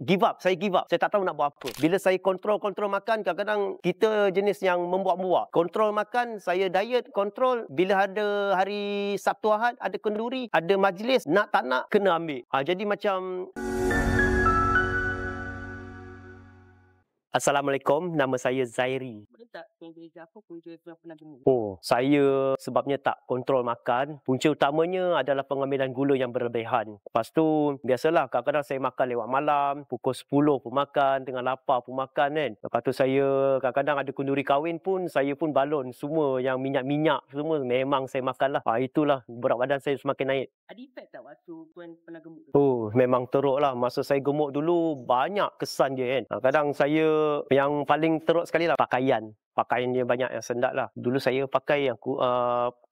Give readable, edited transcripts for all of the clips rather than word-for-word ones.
give up. Saya give up. Saya tak tahu nak buat apa. Bila saya kontrol makan, kadang-kadang kita jenis yang membuat-buat. Kontrol makan, saya diet, kontrol. Bila ada hari Sabtu Ahad, ada kenduri, ada majlis, nak tak nak, kena ambil. Jadi macam... Assalamualaikum, nama saya Zairi. Boleh tak tunjuk apa punca yang pernah gemuk? Saya sebabnya tak kontrol makan. Punca utamanya adalah pengambilan gula yang berlebihan. Lepas tu, biasalah kadang-kadang saya makan lewat malam, pukul 10 pun makan, tengah lapar pun makan kan. Lepas tu saya kadang-kadang ada kenduri kahwin pun, saya pun balon semua yang minyak-minyak semua memang saya makan lah. Itulah berat badan saya semakin naik. Ada efek tak waktu tuan pernah gemuk tu? Memang teruk lah. Masa saya gemuk dulu, banyak kesan dia kan. Kadang saya yang paling teruk sekali lah pakaian dia banyak yang sendak lah. Dulu saya pakai yang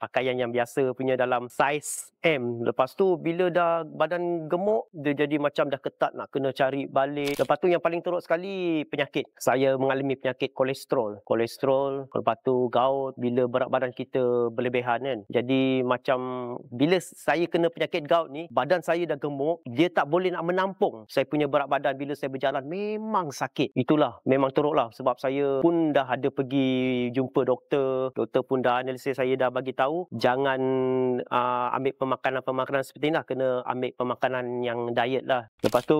pakaian yang biasa punya dalam saiz M. Lepas tu bila dah badan gemuk, dia jadi macam dah ketat, nak kena cari balik. Lepas tu yang paling teruk sekali penyakit. Saya mengalami penyakit kolesterol. Lepas tu gout bila berat badan kita berlebihan kan. Jadi macam bila saya kena penyakit gout ni, badan saya dah gemuk, dia tak boleh nak menampung saya punya berat badan. Bila saya berjalan memang sakit. Itulah memang teruk lah. Sebab saya pun dah ada pergi jumpa doktor pun dah analisis, saya dah bagi tahu jangan ambil pemakanan seperti ni lah, kena ambil pemakanan yang diet lah. Lepas tu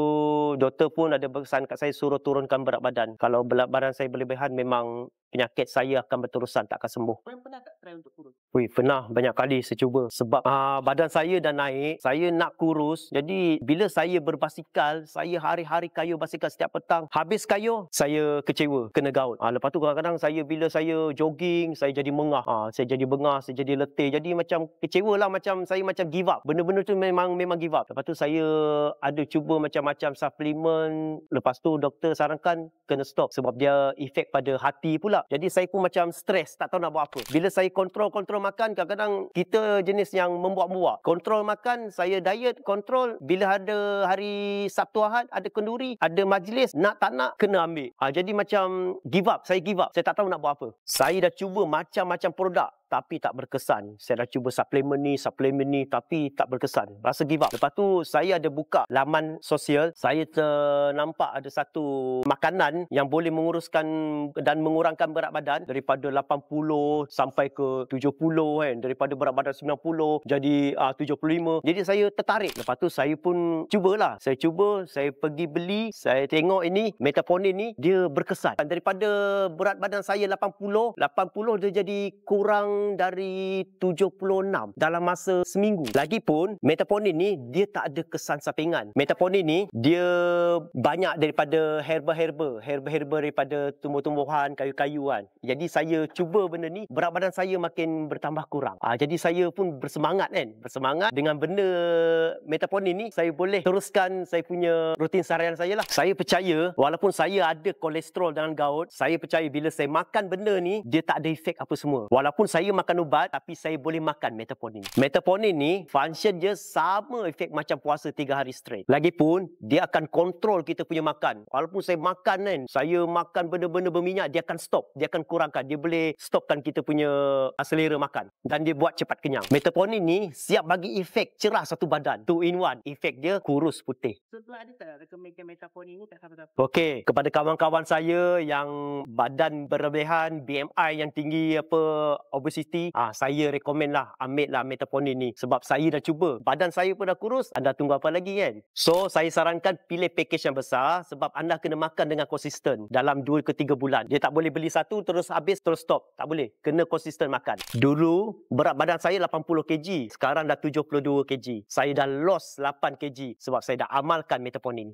doktor pun ada pesan kat saya suruh turunkan berat badan. Kalau berat badan saya berlebihan, memang penyakit saya akan berterusan, tak akan sembuh. Korang pernah tak try untuk kurus? Pernah banyak kali saya cuba. Sebab badan saya dah naik, saya nak kurus. Jadi bila saya berbasikal, saya hari-hari kayuh basikal setiap petang. Habis kayuh, saya kecewa, kena gout. Lepas tu kadang-kadang bila saya jogging, saya jadi mengah. Saya jadi letih. Jadi macam kecewa lah, macam saya macam give up. Benda-benda tu memang give up. Lepas tu saya ada cuba macam-macam suplemen. Lepas tu doktor sarankan kena stop sebab dia efek pada hati pula. Jadi saya pun macam stres, tak tahu nak buat apa. Bila saya kontrol makan, kadang-kadang kita jenis yang membuat-buat. Kontrol makan, saya diet, kontrol. Bila ada hari Sabtu Ahad, ada kenduri, ada majlis, nak tak nak, kena ambil. Jadi macam give up. Saya give up. Saya tak tahu nak buat apa. Saya dah cuba macam-macam produk, tapi tak berkesan. Saya dah cuba suplemen ni, tapi tak berkesan. Rasa give up. Lepas tu saya ada buka laman sosial. Saya ternampak ada satu makanan yang boleh menguruskan dan mengurangkan berat badan daripada 80 sampai ke 70 kan. Daripada berat badan 90 jadi 75. Jadi saya tertarik. Lepas tu saya pun cubalah. Saya pergi beli, saya tengok ini Metaponin ni dia berkesan. Daripada berat badan saya 80 dia jadi kurang dari 76 dalam masa seminggu. Lagipun Metaponin ni dia tak ada kesan sampingan. Metaponin ni dia banyak daripada herba daripada tumbuh-tumbuhan, kayu-kayuan. Jadi saya cuba benda ni, berat badan saya makin bertambah kurang. Jadi saya pun bersemangat dengan benda Metaponin ni, saya boleh teruskan saya punya rutin seharian saya lah. Saya percaya walaupun saya ada kolesterol dengan gout, saya percaya bila saya makan benda ni, dia tak ada efek apa semua. Walaupun saya makan ubat, tapi saya boleh makan Metaponin. Metaponin ni function dia sama efek macam puasa 3 hari straight. Lagipun dia akan kontrol kita punya makan. Walaupun saya makan kan, saya makan benda-benda berminyak, dia akan stop, dia akan kurangkan, dia boleh stopkan kita punya selera makan dan dia buat cepat kenyang. Metaponin ni siap bagi efek cerah satu badan, 2 in 1. Efek dia kurus putih. So tuan ada tak recommendkan Metaponin ni kat siapa-siapa? Okey, kepada kawan-kawan saya yang badan berlebihan, BMI yang tinggi, obesity, saya recommend lah, ambil lah Metaponin ni. Sebab saya dah cuba, badan saya pun dah kurus, anda tunggu apa lagi kan? So saya sarankan pilih package yang besar sebab anda kena makan dengan konsisten dalam 2 ke 3 bulan. Dia tak boleh beli satu terus habis terus stop, tak boleh. Kena konsisten makan. Dulu berat badan saya 80 kg, sekarang dah 72 kg. Saya dah lost 8 kg sebab saya dah amalkan Metaponin.